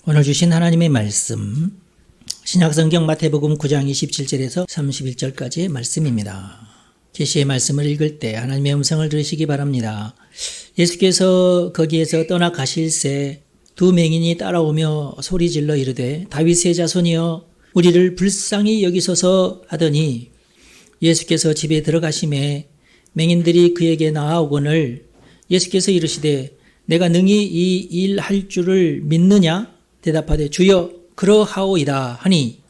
오늘 주신 하나님의 말씀, 신약성경 마태복음 9장 27절에서 31절까지의 말씀입니다. 계시의 말씀을 읽을 때 하나님의 음성을 들으시기 바랍니다. 예수께서 거기에서 떠나가실새 두 맹인이 따라오며 소리질러 이르되 다윗의 자손이여 우리를 불쌍히 여기소서 하더니 예수께서 집에 들어가심에 맹인들이 그에게 나아오거늘 예수께서 이르시되 내가 능히 이 일 할 줄을 믿느냐? 대답하되 주여 그러하오이다 하니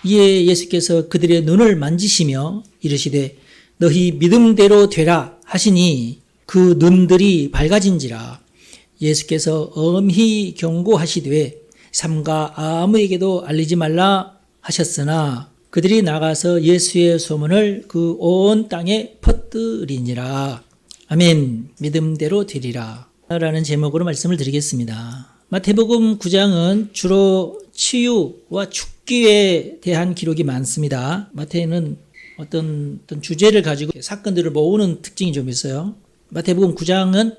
이에 예수께서 그들의 눈을 만지시며 이르시되 너희 믿음대로 되라 하시니 그 눈들이 밝아진지라. 예수께서 엄히 경고하시되 삼가 아무에게도 알리지 말라 하셨으나 그들이 나가서 예수의 소문을 그 온 땅에 퍼뜨리니라. 아멘. 믿음대로 되리라 라는 제목으로 말씀을 드리겠습니다. 마태복음 9장은 주로 치유와 죽기에 대한 기록이 많습니다. 마태는 어떤 주제를 가지고 사건들을 모으는 특징이 좀 있어요. 마태복음 9장은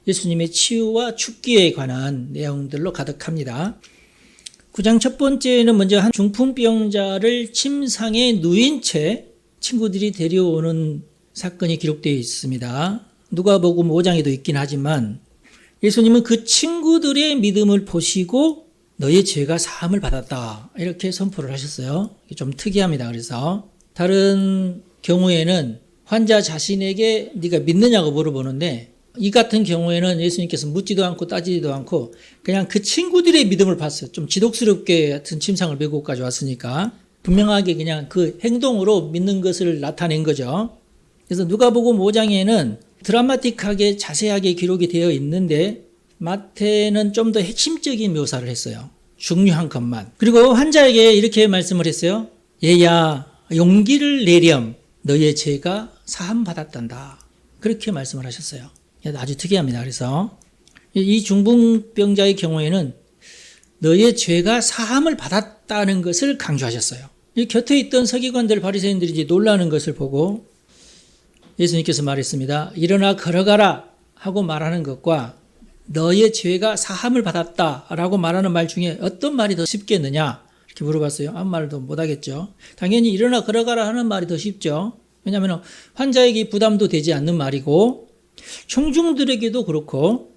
예수님의 치유와 죽기에 관한 내용들로 가득합니다. 9장 첫 번째는 먼저 한 중풍병자를 침상에 누인 채 친구들이 데려오는 사건이 기록되어 있습니다. 누가복음 5장에도 있긴 하지만 예수님은 그 친구들의 믿음을 보시고 너의 죄가 사함을 받았다 이렇게 선포를 하셨어요. 좀 특이합니다. 그래서 다른 경우에는 환자 자신에게 네가 믿느냐고 물어보는데 이 같은 경우에는 예수님께서 묻지도 않고 따지지도 않고 그냥 그 친구들의 믿음을 봤어요. 좀 지독스럽게 같은 침상을 메고까지 왔으니까 분명하게 그냥 그 행동으로 믿는 것을 나타낸 거죠. 그래서 누가복음 5장에는 드라마틱하게 자세하게 기록이 되어 있는데 마태는 좀 더 핵심적인 묘사를 했어요. 중요한 것만. 그리고 환자에게 이렇게 말씀을 했어요. 얘야 용기를 내렴 너의 죄가 사함 받았단다. 그렇게 말씀을 하셨어요. 아주 특이합니다. 그래서 이 중풍병자의 경우에는 너의 죄가 사함을 받았다는 것을 강조하셨어요. 이 곁에 있던 서기관들 바리새인들이 이제 놀라는 것을 보고 예수님께서 말했습니다. 일어나 걸어가라 하고 말하는 것과 너의 죄가 사함을 받았다라고 말하는 말 중에 어떤 말이 더 쉽겠느냐 이렇게 물어봤어요. 아무 말도 못하겠죠. 당연히 일어나 걸어가라 하는 말이 더 쉽죠. 왜냐하면 환자에게 부담도 되지 않는 말이고 청중들에게도 그렇고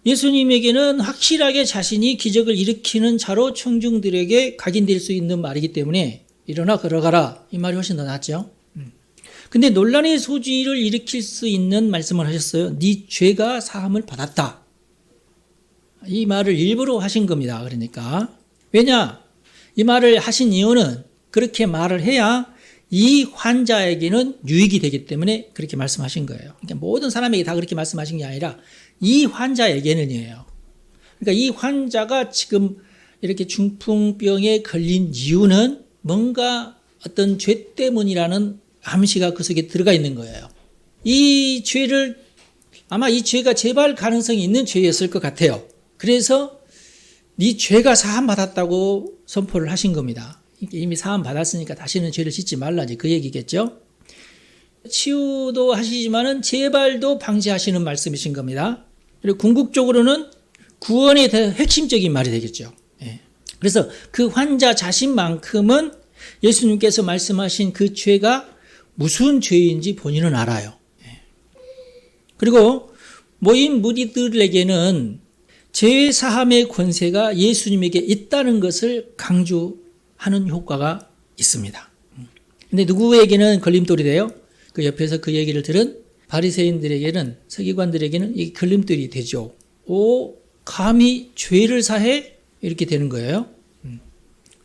예수님에게는 확실하게 자신이 기적을 일으키는 자로 청중들에게 각인될 수 있는 말이기 때문에 일어나 걸어가라 이 말이 훨씬 더 낫죠. 근데 논란의 소지를 일으킬 수 있는 말씀을 하셨어요. 네 죄가 사함을 받았다. 이 말을 일부러 하신 겁니다. 그러니까 왜냐? 이 말을 하신 이유는 그렇게 말을 해야 이 환자에게는 유익이 되기 때문에 그렇게 말씀하신 거예요. 그러니까 모든 사람에게 다 그렇게 말씀하신 게 아니라 이 환자에게는이에요. 그러니까 이 환자가 지금 이렇게 중풍병에 걸린 이유는 뭔가 어떤 죄 때문이라는 암시가 그 속에 들어가 있는 거예요. 이 죄를 아마 이 죄가 재발 가능성이 있는 죄였을 것 같아요. 그래서 네 죄가 사함 받았다고 선포를 하신 겁니다. 이미 사함 받았으니까 다시는 죄를 짓지 말라지 그 얘기겠죠. 치유도 하시지만은 재발도 방지하시는 말씀이신 겁니다. 그리고 궁극적으로는 구원에 대해 핵심적인 말이 되겠죠. 그래서 그 환자 자신만큼은 예수님께서 말씀하신 그 죄가 무슨 죄인지 본인은 알아요. 그리고 모인 무리들에게는 죄 사함의 권세가 예수님에게 있다는 것을 강조하는 효과가 있습니다. 근데 누구에게는 걸림돌이 돼요? 그 옆에서 그 얘기를 들은 바리새인들에게는 서기관들에게는 이 걸림돌이 되죠. 오, 감히 죄를 사해? 이렇게 되는 거예요.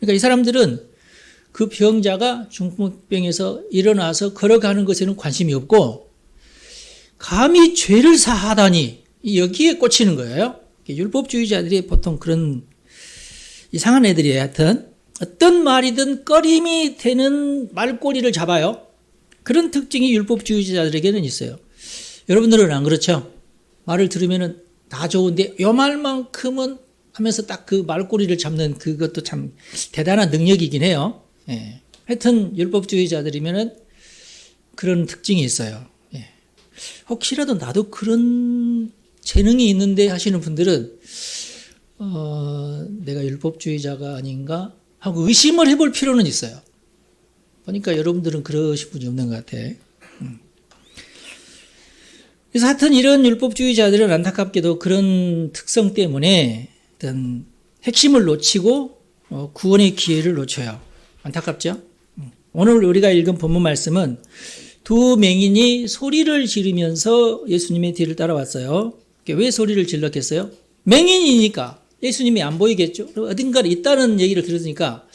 그러니까 이 사람들은 그 병자가 중풍병에서 일어나서 걸어가는 것에는 관심이 없고 감히 죄를 사하다니 여기에 꽂히는 거예요. 율법주의자들이 보통 그런 이상한 애들이에요. 하여튼 어떤 말이든 꺼림이 되는 말꼬리를 잡아요. 그런 특징이 율법주의자들에게는 있어요. 여러분들은 안 그렇죠? 말을 들으면 다 좋은데 요 말만큼은 하면서 딱 그 말꼬리를 잡는 그것도 참 대단한 능력이긴 해요. 하여튼 율법주의자들이면은 그런 특징이 있어요. 혹시라도 나도 그런 재능이 있는데 하시는 분들은 내가 율법주의자가 아닌가 하고 의심을 해볼 필요는 있어요. 보니까 여러분들은 그러신 분이 없는 것 같아. 그래서 하여튼 이런 율법주의자들은 안타깝게도 그런 특성 때문에 어떤 핵심을 놓치고 구원의 기회를 놓쳐요. 안타깝죠? 오늘 우리가 읽은 본문 말씀은 두 맹인이 소리를 지르면서 예수님의 뒤를 따라왔어요. 왜 소리를 질렀겠어요? 맹인이니까 예수님이 안 보이겠죠? 어딘가에 있다는 얘기를 들었으니까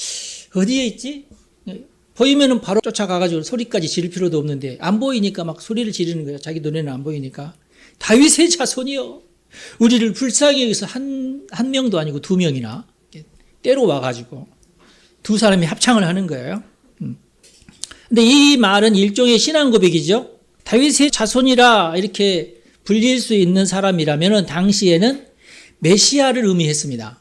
어디에 있지? 보이면은 바로 쫓아가가지고 소리까지 지를 필요도 없는데 안 보이니까 막 소리를 지르는 거예요. 자기 눈에는 안 보이니까. 다윗의 자손이요. 우리를 불쌍히 여기서 한 명도 아니고 두 명이나 때로 와가지고 두 사람이 합창을 하는 거예요. 근데 이 말은 일종의 신앙 고백이죠. 다윗의 자손이라 이렇게 불릴 수 있는 사람이라면 당시에는 메시아를 의미했습니다.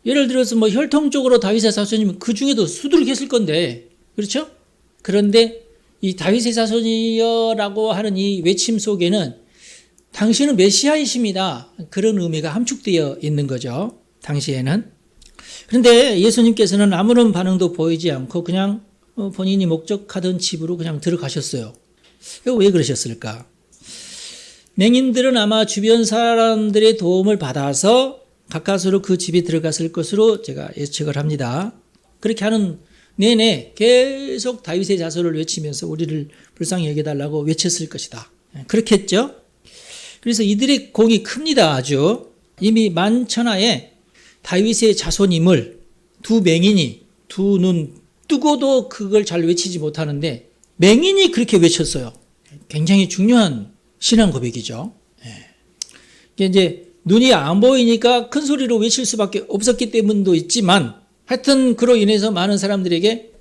예를 들어서 뭐 혈통적으로 다윗의 자손이면 그 중에도 수두룩했을 건데, 그렇죠? 그런데 이 다윗의 자손이여라고 하는 이 외침 속에는 당신은 메시아이십니다. 그런 의미가 함축되어 있는 거죠. 당시에는. 그런데 예수님께서는 아무런 반응도 보이지 않고 그냥 본인이 목적하던 집으로 그냥 들어가셨어요. 이거 왜 그러셨을까? 맹인들은 아마 주변 사람들의 도움을 받아서 가까스로 그 집에 들어갔을 것으로 제가 예측을 합니다. 그렇게 하는 내내 계속 다윗의 자손을 외치면서 우리를 불쌍히 여겨달라고 외쳤을 것이다. 그렇게 했죠. 그래서 이들의 공이 큽니다. 아주. 이미 만천하에 다윗의 자손임을 두 맹인이 두 눈 뜨고도 그걸 잘 외치지 못하는데 맹인이 그렇게 외쳤어요. 굉장히 중요한 신앙 고백이죠. 이게 이제 눈이 안 보이니까 큰 소리로 외칠 수밖에 없었기 때문도 있지만 하여튼 그로 인해서 많은 사람들에게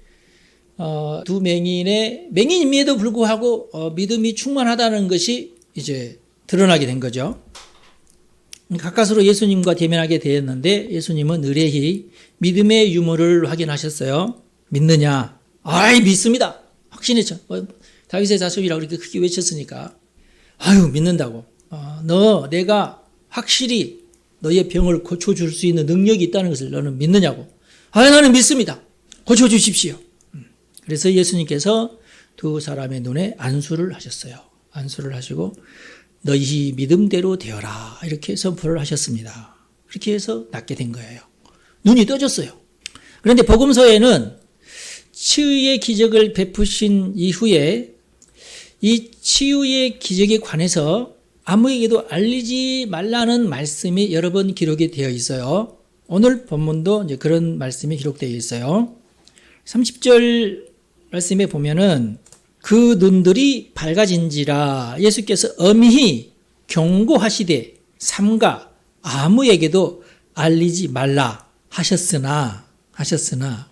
두 맹인임에도 불구하고 믿음이 충만하다는 것이 이제 드러나게 된 거죠. 가까스로 예수님과 대면하게 되었는데 예수님은 의뢰히 믿음의 유무를 확인하셨어요. 믿느냐? 아이, 믿습니다. 확신했죠. 다윗의 자손이라고 이렇게 크게 외쳤으니까. 아유, 믿는다고. 내가 확실히 너의 병을 고쳐줄 수 있는 능력이 있다는 것을 너는 믿느냐고. 아, 나는 믿습니다. 고쳐주십시오. 그래서 예수님께서 두 사람의 눈에 안수를 하셨어요. 안수를 하시고 너희 믿음대로 되어라 이렇게 선포를 하셨습니다. 그렇게 해서 낫게 된 거예요. 눈이 떠졌어요. 그런데 복음서에는 치유의 기적을 베푸신 이후에 이 치유의 기적에 관해서 아무에게도 알리지 말라는 말씀이 여러 번 기록이 되어 있어요. 오늘 본문도 이제 그런 말씀이 기록되어 있어요. 30절 말씀에 보면은 그 눈들이 밝아진지라 예수께서 엄히 경고하시되 삼가 아무에게도 알리지 말라 하셨으나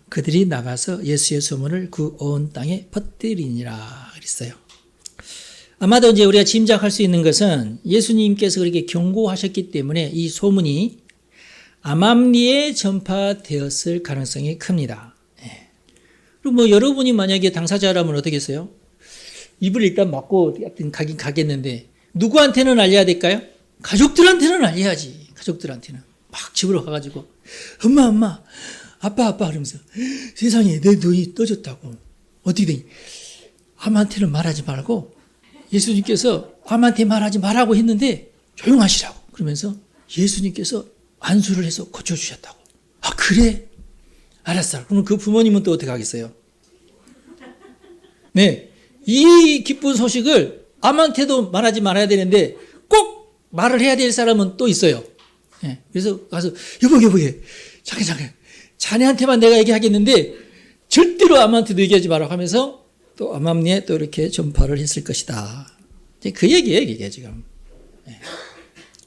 그들이 나가서 예수의 소문을 그 온 땅에 퍼뜨리니라 그랬어요. 아마도 이제 우리가 짐작할 수 있는 것은 예수님께서 그렇게 경고하셨기 때문에 이 소문이 암암리에 전파되었을 가능성이 큽니다. 그리고 뭐 여러분이 만약에 당사자라면 어떻겠어요? 입을 일단 막고 가긴 가겠는데 누구한테는 알려야 될까요? 가족들한테는 알려야지. 가족들한테는 막 집으로 가가지고 엄마 아빠 그러면서 세상에 내 눈이 떠졌다고. 어떻게 되니? 암한테는 말하지 말고 예수님께서 암한테 말하지 말라고 했는데 조용하시라고. 그러면서 예수님께서 안수를 해서 고쳐주셨다고. 아, 그래? 알았어. 그럼 그 부모님은 또 어떻게 하겠어요? 네. 이 기쁜 소식을 암한테도 말하지 말아야 되는데 꼭 말을 해야 될 사람은 또 있어요. 네. 그래서 가서 여보 잠깐 자네한테만 내가 얘기하겠는데 절대로 암한테도 얘기하지 말라고 하면서 또 암암리에 또 이렇게 전파를 했을 것이다. 그 얘기예요, 이게 지금. 네.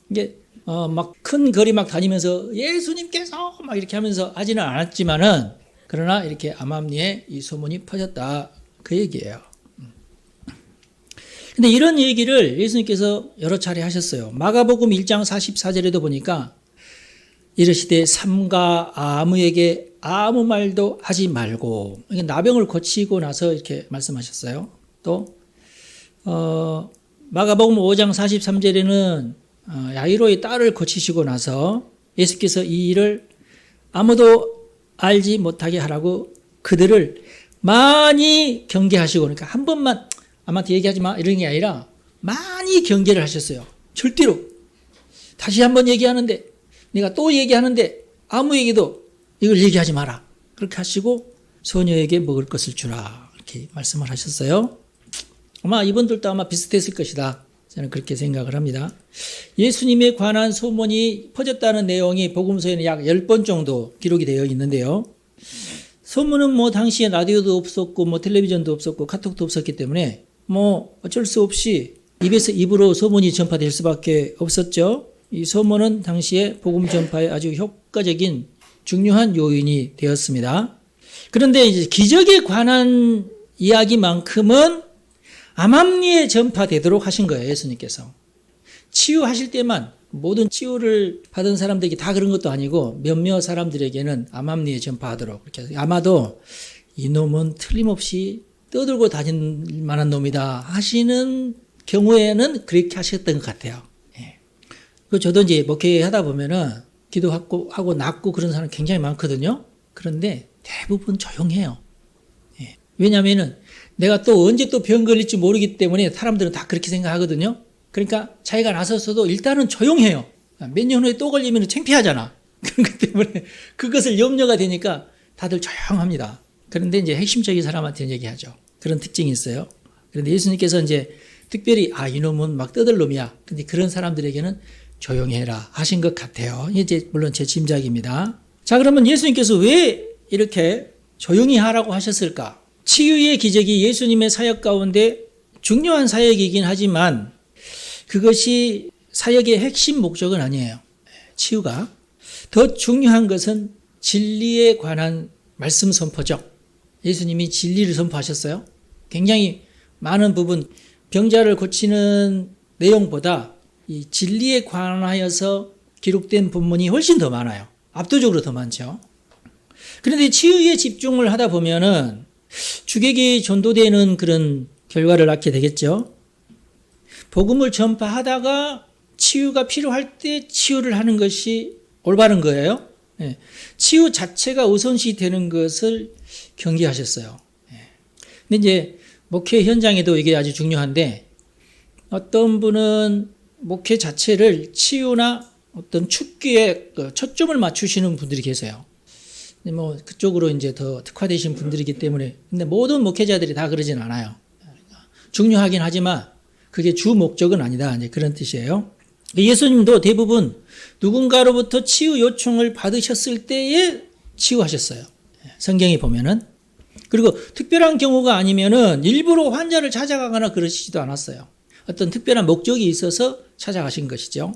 이게 막 큰 거리 막 다니면서 예수님께서 막 이렇게 하면서 하지는 않았지만은 그러나 이렇게 암암리에 이 소문이 퍼졌다. 그 얘기예요. 근데 이런 얘기를 예수님께서 여러 차례 하셨어요. 마가복음 1장 44절에도 보니까 이르시되 삼가 아무에게 아무 말도 하지 말고, 나병을 고치고 나서 이렇게 말씀하셨어요. 또 마가복음 5장 43절에는 야이로의 딸을 고치시고 나서 예수께서 이 일을 아무도 알지 못하게 하라고 그들을 많이 경계하시고, 그러니까 한 번만 아무한테 얘기하지 마 이런 게 아니라 많이 경계를 하셨어요. 절대로 다시 한번 얘기하는데, 내가 또 얘기하는데 아무에게도 이걸 얘기하지 마라, 그렇게 하시고 소녀에게 먹을 것을 주라, 이렇게 말씀을 하셨어요. 아마 이분들도 아마 비슷했을 것이다, 저는 그렇게 생각을 합니다. 예수님에 관한 소문이 퍼졌다는 내용이 복음서에는 약 10번 정도 기록이 되어 있는데요. 소문은 뭐 당시에 라디오도 없었고 뭐 텔레비전도 없었고 카톡도 없었기 때문에 뭐 어쩔 수 없이 입에서 입으로 소문이 전파될 수밖에 없었죠. 이 소문은 당시에 복음 전파에 아주 효과적인 중요한 요인이 되었습니다. 그런데 이제 기적에 관한 이야기만큼은 암암리에 전파되도록 하신 거예요, 예수님께서. 치유하실 때만, 모든 치유를 받은 사람들에게 다 그런 것도 아니고 몇몇 사람들에게는 암암리에 전파하도록 그렇게 해서, 아마도 이놈은 틀림없이 떠들고 다닐 만한 놈이다 하시는 경우에는 그렇게 하셨던 것 같아요. 예. 저도 이제 목회하다 보면은 기도하고 낫고 그런 사람 굉장히 많거든요. 그런데 대부분 조용해요. 예. 왜냐하면은 내가 또 언제 또 병 걸릴지 모르기 때문에 사람들은 다 그렇게 생각하거든요. 그러니까 자기가 나서서도 일단은 조용해요. 몇 년 후에 또 걸리면 창피하잖아. 그렇기 때문에 그것을 염려가 되니까 다들 조용합니다. 그런데 이제 핵심적인 사람한테는 얘기하죠. 그런 특징이 있어요. 그런데 예수님께서 이제 특별히 이놈은 막 떠들 놈이야. 근데 그런 사람들에게는 조용해라 하신 것 같아요. 이제 물론 제 짐작입니다. 자, 그러면 예수님께서 왜 이렇게 조용히 하라고 하셨을까? 치유의 기적이 예수님의 사역 가운데 중요한 사역이긴 하지만 그것이 사역의 핵심 목적은 아니에요. 치유가. 더 중요한 것은 진리에 관한 말씀 선포죠. 예수님이 진리를 선포하셨어요. 굉장히 많은 부분, 병자를 고치는 내용보다 이 진리에 관하여서 기록된 본문이 훨씬 더 많아요. 압도적으로 더 많죠. 그런데 치유에 집중을 하다 보면은 주객이 전도되는 그런 결과를 낳게 되겠죠. 복음을 전파하다가 치유가 필요할 때 치유를 하는 것이 올바른 거예요. 예. 치유 자체가 우선시 되는 것을 경계하셨어요. 예. 근데 이제 목회 현장에도 이게 아주 중요한데, 어떤 분은 목회 자체를 치유나 어떤 축기에 초점을 맞추시는 분들이 계세요. 뭐 그쪽으로 이제 더 특화되신 분들이기 때문에. 근데 모든 목회자들이 다 그러진 않아요. 중요하긴 하지만 그게 주 목적은 아니다, 이제 그런 뜻이에요. 예수님도 대부분 누군가로부터 치유 요청을 받으셨을 때에 치유하셨어요. 성경에 보면은. 그리고 특별한 경우가 아니면은 일부러 환자를 찾아가거나 그러시지도 않았어요. 어떤 특별한 목적이 있어서 찾아가신 것이죠.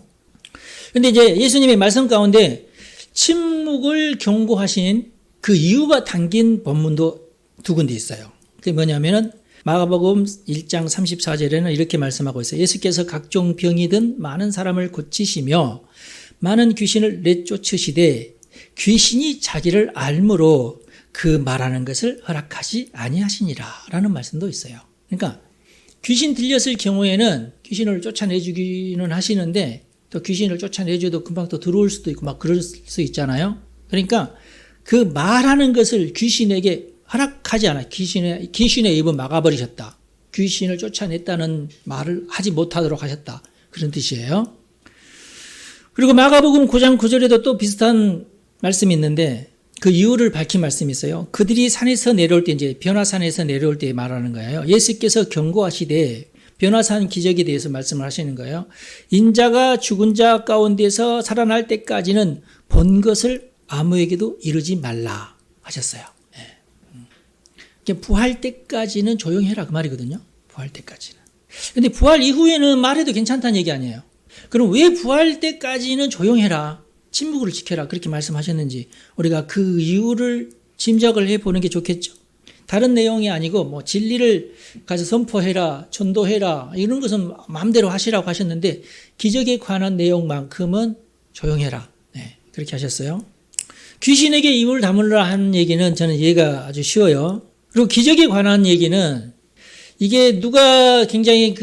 그런데 이제 예수님의 말씀 가운데 침묵을 경고하신 그 이유가 담긴 본문도 두 군데 있어요. 그게 뭐냐면은 마가복음 1장 34절에는 이렇게 말씀하고 있어요. 예수께서 각종 병이 든 많은 사람을 고치시며 많은 귀신을 내쫓으시되 귀신이 자기를 알므로 그 말하는 것을 허락하지 아니하시니라 라는 말씀도 있어요. 그러니까 귀신 들렸을 경우에는 귀신을 쫓아내주기는 하시는데, 또 귀신을 쫓아내줘도 금방 또 들어올 수도 있고 막 그럴 수 있잖아요. 그러니까 그 말하는 것을 귀신에게 허락하지 않아요. 귀신의 입을 막아버리셨다. 귀신을 쫓아냈다는 말을 하지 못하도록 하셨다. 그런 뜻이에요. 그리고 마가복음 9장 9절에도 또 비슷한 말씀이 있는데 그 이유를 밝힌 말씀이 있어요. 그들이 산에서 내려올 때, 이제 변화산에서 내려올 때 말하는 거예요. 예수께서 경고하시되 변화산 기적에 대해서 말씀을 하시는 거예요. 인자가 죽은 자 가운데서 살아날 때까지는 본 것을 아무에게도 이르지 말라 하셨어요. 부활 때까지는 조용해라, 그 말이거든요. 부활 때까지는. 근데 부활 이후에는 말해도 괜찮다는 얘기 아니에요. 그럼 왜 부활 때까지는 조용해라, 침묵을 지켜라, 그렇게 말씀하셨는지 우리가 그 이유를 짐작을 해보는 게 좋겠죠. 다른 내용이 아니고 뭐 진리를 가서 선포해라, 전도해라, 이런 것은 마음대로 하시라고 하셨는데 기적에 관한 내용만큼은 조용해라, 네, 그렇게 하셨어요. 귀신에게 입을 다물라 하는 얘기는 저는 이해가 아주 쉬워요. 그리고 기적에 관한 얘기는 이게 누가 굉장히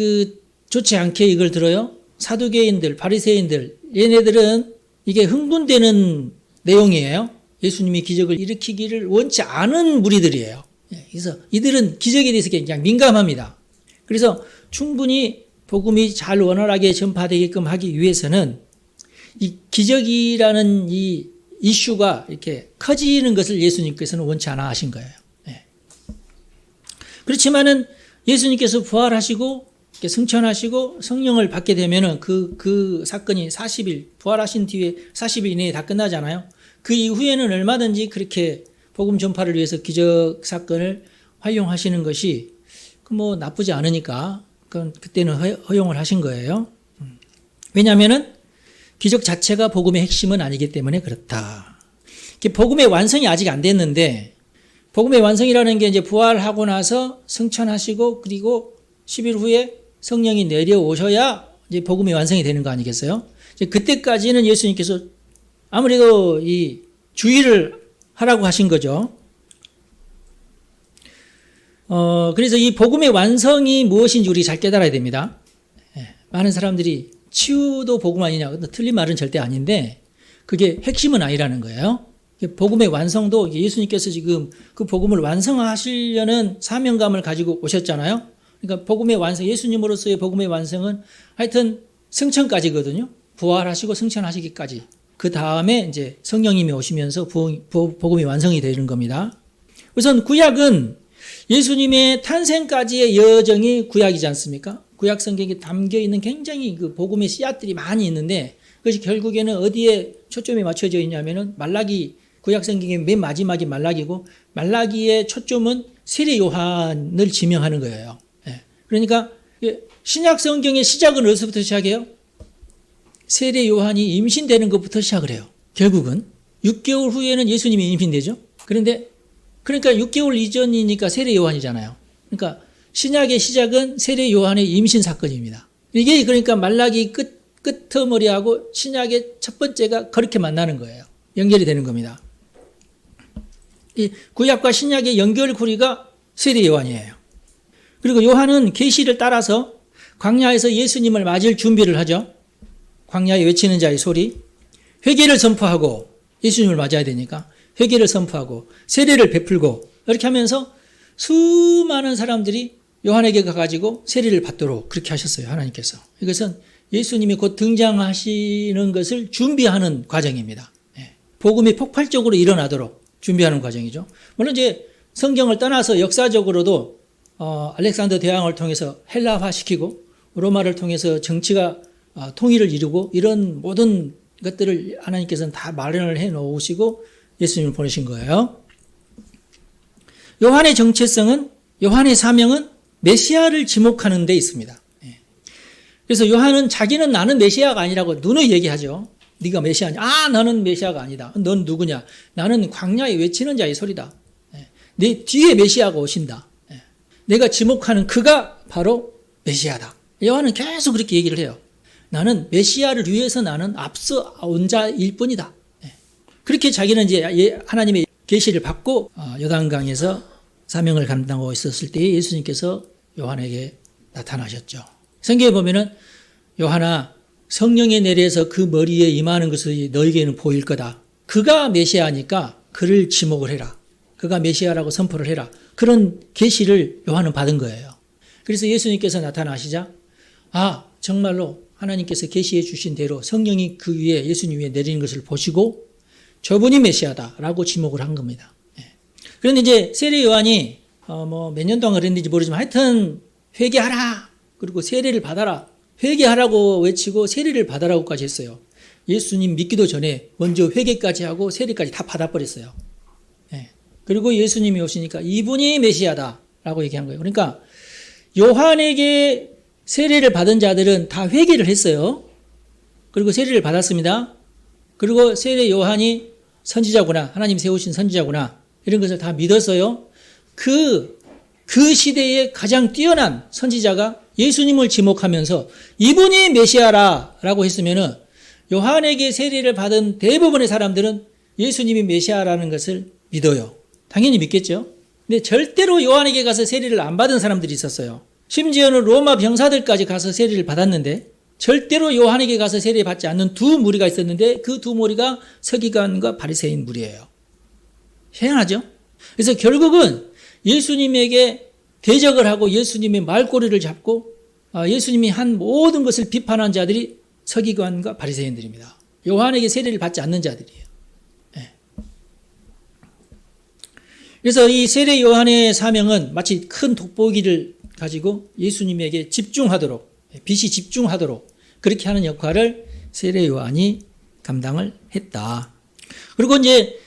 좋지 않게 이걸 들어요? 사두개인들, 바리새인들, 얘네들은 이게 흥분되는 내용이에요. 예수님이 기적을 일으키기를 원치 않은 무리들이에요. 그래서 이들은 기적에 대해서 그냥 민감합니다. 그래서 충분히 복음이 잘 원활하게 전파되게끔 하기 위해서는 이 기적이라는 이 이슈가 이렇게 커지는 것을 예수님께서는 원치 않아 하신 거예요. 그렇지만은 예수님께서 부활하시고 승천하시고 성령을 받게 되면은 그 사건이 40일, 부활하신 뒤에 40일 이내에 다 끝나잖아요. 그 이후에는 얼마든지 그렇게 복음 전파를 위해서 기적 사건을 활용하시는 것이 뭐 나쁘지 않으니까 그때는 허용을 하신 거예요. 왜냐하면은 기적 자체가 복음의 핵심은 아니기 때문에 그렇다. 복음의 완성이 아직 안 됐는데 복음의 완성이라는 게 이제 부활하고 나서 승천하시고 그리고 10일 후에 성령이 내려오셔야 이제 복음의 완성이 되는 거 아니겠어요? 이제 그때까지는 예수님께서 아무래도 이 주의를 하라고 하신 거죠. 그래서 이 복음의 완성이 무엇인지 우리 잘 깨달아야 됩니다. 많은 사람들이 치유도 복음 아니냐, 틀린 말은 절대 아닌데 그게 핵심은 아니라는 거예요. 복음의 완성도 예수님께서 지금 그 복음을 완성하시려는 사명감을 가지고 오셨잖아요. 그러니까 복음의 완성, 예수님으로서의 복음의 완성은 하여튼 승천까지거든요. 부활하시고 승천하시기까지. 그 다음에 이제 성령님이 오시면서 복음이 완성이 되는 겁니다. 우선 구약은 예수님의 탄생까지의 여정이 구약이지 않습니까? 구약 성경에 담겨 있는 굉장히 그 복음의 씨앗들이 많이 있는데 그것이 결국에는 어디에 초점이 맞춰져 있냐면은 말라기, 구약 성경의 맨 마지막이 말라기고 말라기의 초점은 세례 요한을 지명하는 거예요. 그러니까 신약 성경의 시작은 어디서부터 시작해요? 세례 요한이 임신되는 것부터 시작을 해요. 결국은 6개월 후에는 예수님이 임신되죠. 그러니까 6개월 이전이니까 세례 요한이잖아요. 그러니까 신약의 시작은 세례 요한의 임신 사건입니다. 이게 그러니까 말라기 끝머리하고 신약의 첫 번째가 그렇게 만나는 거예요. 연결이 되는 겁니다. 이 구약과 신약의 연결고리가 세례 요한이에요. 그리고 요한은 계시를 따라서 광야에서 예수님을 맞을 준비를 하죠. 광야에 외치는 자의 소리, 회개를 선포하고 예수님을 맞아야 되니까 회개를 선포하고 세례를 베풀고 이렇게 하면서 수많은 사람들이 요한에게 가가지고 세례를 받도록 그렇게 하셨어요. 하나님께서. 이것은 예수님이 곧 등장하시는 것을 준비하는 과정입니다. 복음이 폭발적으로 일어나도록 준비하는 과정이죠. 물론 이제 성경을 떠나서 역사적으로도 알렉산더 대왕을 통해서 헬라화시키고 로마를 통해서 정치가 통일을 이루고 이런 모든 것들을 하나님께서는 다 마련을 해 놓으시고 예수님을 보내신 거예요. 요한의 정체성은, 요한의 사명은 메시아를 지목하는 데 있습니다. 그래서 요한은 자기는 나는 메시아가 아니라고 누누이 얘기하죠. 네가 메시아냐? 나는 메시아가 아니다. 넌 누구냐? 나는 광야에 외치는 자의 소리다. 내 뒤에 메시아가 오신다. 내가 지목하는 그가 바로 메시아다. 요한은 계속 그렇게 얘기를 해요. 나는 메시아를 위해서 나는 앞서 온 자일 뿐이다. 그렇게 자기는 이제 하나님의 계시를 받고 요단강에서 사명을 감당하고 있었을 때 예수님께서 요한에게 나타나셨죠. 성경에 보면은 요한아, 성령에 내려서 그 머리에 임하는 것이 너에게는 보일 거다. 그가 메시아니까 그를 지목을 해라. 그가 메시아라고 선포를 해라. 그런 계시를 요한은 받은 거예요. 그래서 예수님께서 나타나시자 정말로 하나님께서 계시해 주신 대로 성령이 그 위에 예수님 위에 내리는 것을 보시고 저분이 메시아다라고 지목을 한 겁니다. 그런데 이제 세례 요한이 몇 년 동안 그랬는지 모르지만 하여튼 회개하라. 그리고 세례를 받아라. 회개하라고 외치고 세례를 받아라고까지 했어요. 예수님 믿기도 전에 먼저 회개까지 하고 세례까지 다 받아버렸어요. 그리고 예수님이 오시니까 이분이 메시아다라고 얘기한 거예요. 그러니까 요한에게 세례를 받은 자들은 다 회개를 했어요. 그리고 세례를 받았습니다. 그리고 세례 요한이 선지자구나, 하나님 세우신 선지자구나, 이런 것을 다 믿었어요. 그 시대에 가장 뛰어난 선지자가 예수님을 지목하면서 이분이 메시아라고 했으면은 요한에게 세례를 받은 대부분의 사람들은 예수님이 메시아라는 것을 믿어요. 당연히 믿겠죠. 근데 절대로 요한에게 가서 세례를 안 받은 사람들이 있었어요. 심지어는 로마 병사들까지 가서 세례를 받았는데 절대로 요한에게 가서 세례받지 않는 두 무리가 있었는데 그 두 무리가 서기관과 바리새인 무리예요. 희한하죠? 그래서 결국은 예수님에게 대적을 하고 예수님의 말꼬리를 잡고 예수님이 한 모든 것을 비판한 자들이 서기관과 바리새인들입니다. 요한에게 세례를 받지 않는 자들이에요. 네. 그래서 이 세례 요한의 사명은 마치 큰 돋보기를 가지고 예수님에게 집중하도록, 빛이 집중하도록 그렇게 하는 역할을 세례 요한이 감당을 했다. 그리고 이제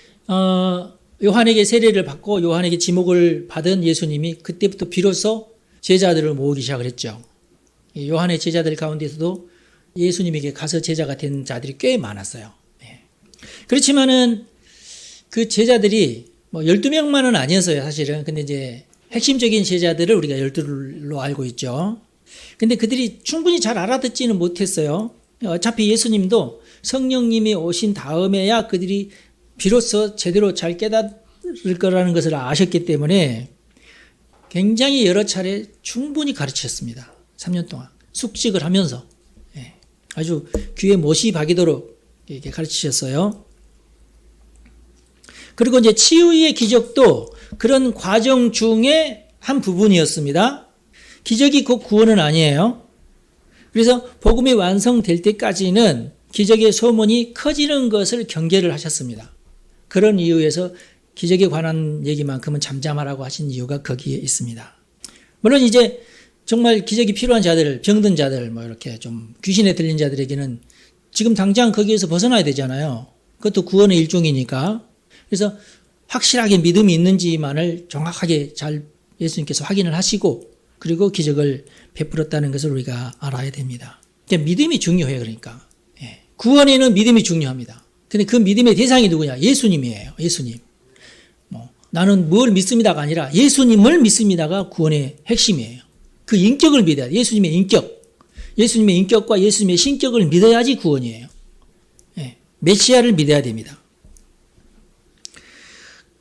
요한에게 세례를 받고 요한에게 지목을 받은 예수님이 그때부터 비로소 제자들을 모으기 시작을 했죠. 요한의 제자들 가운데서도 예수님에게 가서 제자가 된 자들이 꽤 많았어요. 그렇지만은 그 제자들이 12명만은 아니었어요, 사실은. 근데 이제 핵심적인 제자들을 우리가 12로 알고 있죠. 근데 그들이 충분히 잘 알아듣지는 못했어요. 어차피 예수님도 성령님이 오신 다음에야 그들이 비로소 제대로 잘 깨달을 거라는 것을 아셨기 때문에 굉장히 여러 차례 충분히 가르치셨습니다. 3년 동안 숙직을 하면서 아주 귀에 못이 박이도록 이렇게 가르치셨어요. 그리고 이제 치유의 기적도 그런 과정 중에 한 부분이었습니다. 기적이 곧 구원은 아니에요. 그래서 복음이 완성될 때까지는 기적의 소문이 커지는 것을 경계를 하셨습니다. 그런 이유에서 기적에 관한 얘기만큼은 잠잠하라고 하신 이유가 거기에 있습니다. 물론 이제 정말 기적이 필요한 자들, 병든 자들, 이렇게 좀 귀신에 들린 자들에게는 지금 당장 거기에서 벗어나야 되잖아요. 그것도 구원의 일종이니까. 그래서 확실하게 믿음이 있는지만을 정확하게 잘 예수님께서 확인을 하시고 그리고 기적을 베풀었다는 것을 우리가 알아야 됩니다. 믿음이 중요해요, 그러니까. 구원에는 믿음이 중요합니다. 근데 그 믿음의 대상이 누구냐? 예수님이에요, 예수님. 나는 뭘 믿습니다가 아니라 예수님을 믿습니다가 구원의 핵심이에요. 그 인격을 믿어야 돼요. 예수님의 인격. 예수님의 인격과 예수님의 신격을 믿어야지 구원이에요. 메시아를 믿어야 됩니다.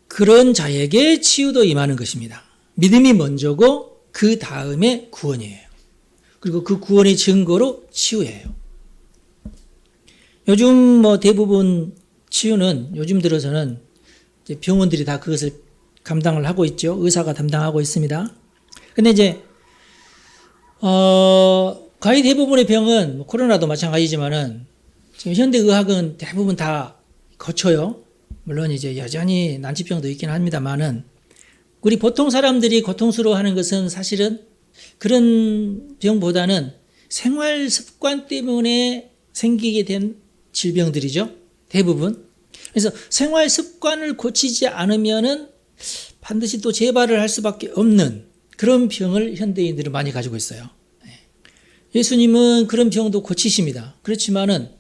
그런 자에게 치유도 임하는 것입니다. 믿음이 먼저고 그 다음에 구원이에요. 그리고 그 구원의 증거로 치유예요. 요즘 대부분 치유는 요즘 들어서는 이제 병원들이 다 그것을 감당을 하고 있죠. 의사가 담당하고 있습니다. 근데 이제 거의 대부분의 병은 코로나도 마찬가지지만은 지금 현대 의학은 대부분 다 거쳐요. 물론 이제 여전히 난치병도 있긴 합니다만은 우리 보통 사람들이 고통스러워하는 것은 사실은 그런 병보다는 생활 습관 때문에 생기게 된 질병들이죠. 대부분. 그래서 생활 습관을 고치지 않으면은 반드시 또 재발을 할 수밖에 없는 그런 병을 현대인들은 많이 가지고 있어요. 예수님은 그런 병도 고치십니다. 그렇지만은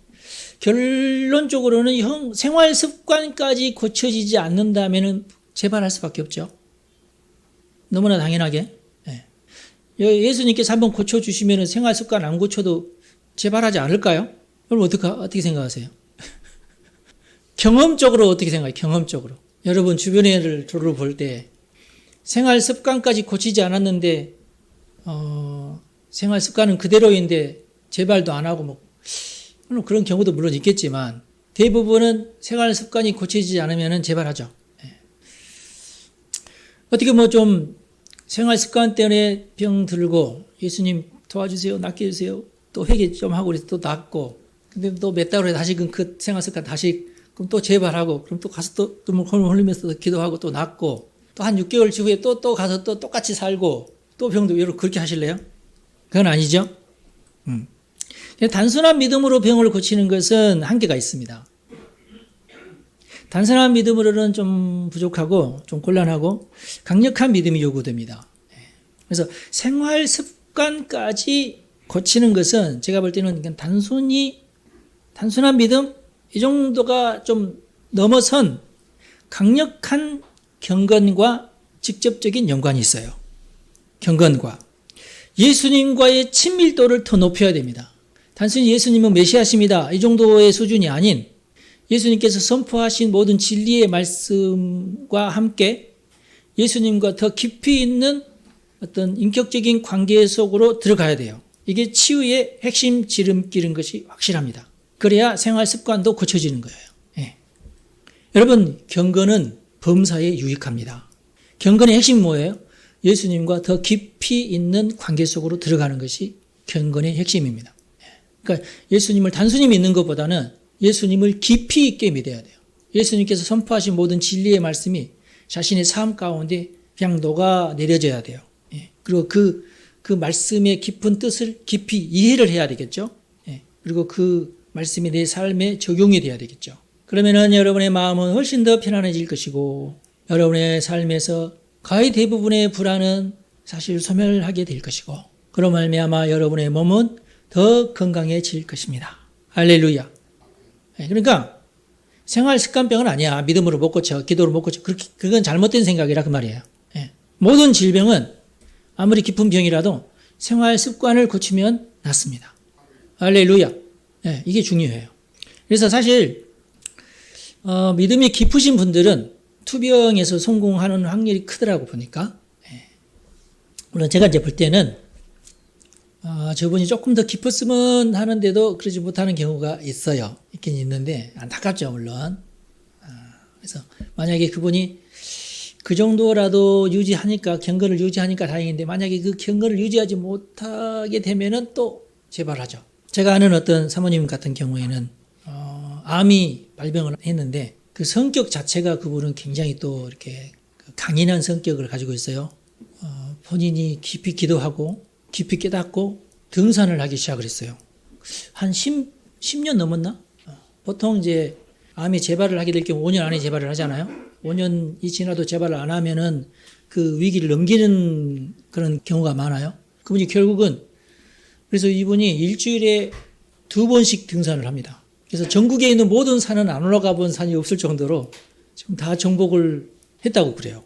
결론적으로는 생활 습관까지 고쳐지지 않는다면은 재발할 수밖에 없죠. 너무나 당연하게. 예수님께서 한번 고쳐주시면 생활 습관 안 고쳐도 재발하지 않을까요? 그럼 어떻게 생각하세요? 경험적으로 어떻게 생각해요? 경험적으로. 여러분 주변의 저를 볼 때 생활 습관까지 고치지 않았는데 생활 습관은 그대로인데 재발도 안 하고 물론 그런 경우도 물론 있겠지만 대부분은 생활 습관이 고쳐지지 않으면 재발하죠. 어떻게 좀 생활 습관 때문에 병 들고 예수님 도와주세요, 낫게 해주세요. 또 회개 좀 하고 또 낫고 근데 또 몇 달 후에 다시금 그 생활 습관 다시 그럼 또 재발하고 그럼 또 가서 또 흘리면서 기도하고 또 낫고 또 한 6개월 후에 또 가서 또 똑같이 살고 또 병도 여러분 그렇게 하실래요? 그건 아니죠. 단순한 믿음으로 병을 고치는 것은 한계가 있습니다. 단순한 믿음으로는 좀 부족하고 좀 곤란하고 강력한 믿음이 요구됩니다. 그래서 생활 습관까지 고치는 것은 제가 볼 때는 그냥 단순한 믿음 이 정도가 좀 넘어선 강력한 경건과 직접적인 연관이 있어요. 경건과 예수님과의 친밀도를 더 높여야 됩니다. 단순히 예수님은 메시아십니다. 이 정도의 수준이 아닌 예수님께서 선포하신 모든 진리의 말씀과 함께 예수님과 더 깊이 있는 어떤 인격적인 관계 속으로 들어가야 돼요. 이게 치유의 핵심 지름길인 것이 확실합니다. 그래야 생활 습관도 고쳐지는 거예요. 예. 여러분, 경건은 범사에 유익합니다. 경건의 핵심이 뭐예요? 예수님과 더 깊이 있는 관계 속으로 들어가는 것이 경건의 핵심입니다. 그러니까 예수님을 단순히 믿는 것보다는 예수님을 깊이 있게 믿어야 돼요. 예수님께서 선포하신 모든 진리의 말씀이 자신의 삶 가운데 그냥 녹아 내려져야 돼요. 그리고 그 말씀의 깊은 뜻을 깊이 이해를 해야 되겠죠. 그리고 그 말씀이 내 삶에 적용이 돼야 되겠죠. 그러면은 여러분의 마음은 훨씬 더 편안해질 것이고 여러분의 삶에서 거의 대부분의 불안은 사실 소멸하게 될 것이고 그로 말미암아 여러분의 몸은 더 건강해질 것입니다. 할렐루야. 그러니까 생활 습관병은 아니야. 믿음으로 못 고쳐, 기도로 못 고쳐. 그건 잘못된 생각이라 그 말이에요. 모든 질병은 아무리 깊은 병이라도 생활 습관을 고치면 낫습니다. 할렐루야. 이게 중요해요. 그래서 사실 믿음이 깊으신 분들은 투병에서 성공하는 확률이 크더라고 보니까. 물론 제가 이제 볼 때는 저분이 조금 더 깊었으면 하는데도 그러지 못하는 경우가 있어요. 있긴 있는데 안타깝죠, 물론. 그래서 만약에 그분이 그 정도라도 유지하니까 경건을 유지하니까 다행인데 만약에 그 경건을 유지하지 못하게 되면은 또 재발하죠. 제가 아는 어떤 사모님 같은 경우에는 암이 발병을 했는데 그 성격 자체가 그분은 굉장히 또 이렇게 강인한 성격을 가지고 있어요. 본인이 깊이 기도하고 깊이 깨닫고 등산을 하기 시작을 했어요. 한 10년 넘었나? 보통 이제 암이 재발을 하게 될 경우 5년 안에 재발을 하잖아요. 5년이 지나도 재발을 안 하면은 그 위기를 넘기는 그런 경우가 많아요. 그분이 결국은 그래서 이분이 일주일에 2번씩 등산을 합니다. 그래서 전국에 있는 모든 산은 안 올라가 본 산이 없을 정도로 지금 다 정복을 했다고 그래요.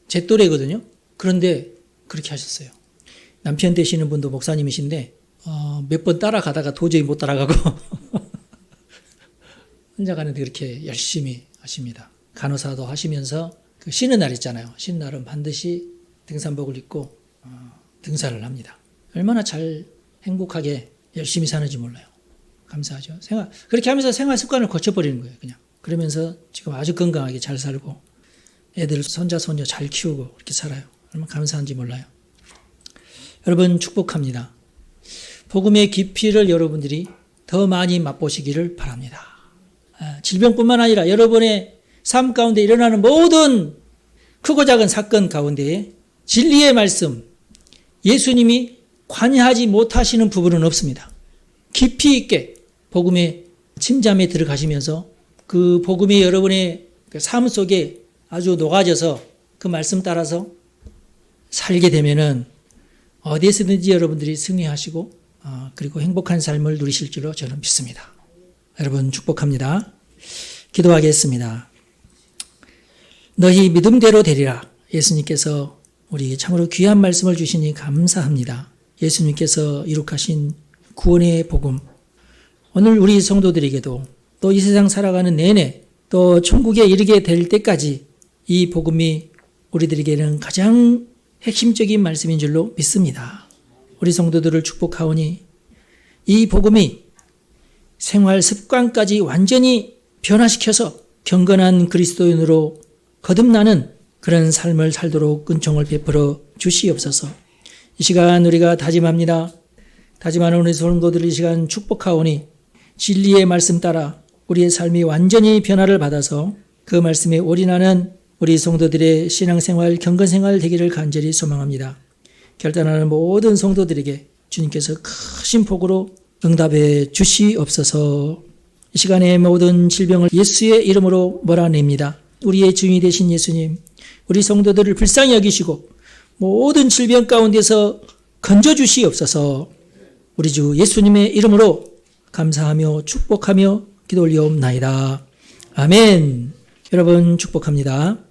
제 또래거든요. 그런데 그렇게 하셨어요. 남편 되시는 분도 목사님이신데 몇 번 따라가다가 도저히 못 따라가고 혼자 가는데 그렇게 열심히 하십니다. 간호사도 하시면서 그 쉬는 날 있잖아요. 쉬는 날은 반드시 등산복을 입고 등산을 합니다. 얼마나 잘 행복하게 열심히 사는지 몰라요. 감사하죠. 그렇게 하면서 생활 습관을 고쳐버리는 거예요. 그냥 그러면서 지금 아주 건강하게 잘 살고 애들 손자 손녀 잘 키우고 그렇게 살아요. 얼마나 감사한지 몰라요. 여러분 축복합니다. 복음의 깊이를 여러분들이 더 많이 맛보시기를 바랍니다. 질병뿐만 아니라 여러분의 삶 가운데 일어나는 모든 크고 작은 사건 가운데에 진리의 말씀, 예수님이 관여하지 못하시는 부분은 없습니다. 깊이 있게 복음의 침잠에 들어가시면서 그 복음이 여러분의 삶 속에 아주 녹아져서 그 말씀 따라서 살게 되면은 어디에서든지 여러분들이 승리하시고 그리고 행복한 삶을 누리실 줄로 저는 믿습니다. 여러분 축복합니다. 기도하겠습니다. 너희 믿음대로 되리라. 예수님께서 우리에게 참으로 귀한 말씀을 주시니 감사합니다. 예수님께서 이룩하신 구원의 복음, 오늘 우리 성도들에게도 또 이 세상 살아가는 내내 또 천국에 이르게 될 때까지 이 복음이 우리들에게는 가장 핵심적인 말씀인 줄로 믿습니다. 우리 성도들을 축복하오니 이 복음이 생활 습관까지 완전히 변화시켜서 경건한 그리스도인으로 거듭나는 그런 삶을 살도록 은총을 베풀어 주시옵소서. 이 시간 우리가 다짐합니다. 다짐하는 우리 성도들 이 시간 축복하오니 진리의 말씀 따라 우리의 삶이 완전히 변화를 받아서 그 말씀에 올인하는 우리 성도들의 신앙생활, 경건생활 되기를 간절히 소망합니다. 결단하는 모든 성도들에게 주님께서 크신 복으로 응답해 주시옵소서. 이 시간에 모든 질병을 예수의 이름으로 몰아냅니다. 우리의 주인이 되신 예수님, 우리 성도들을 불쌍히 여기시고 모든 질병 가운데서 건져주시옵소서. 우리 주 예수님의 이름으로 감사하며 축복하며 기도 올리옵나이다. 아멘. 여러분 축복합니다.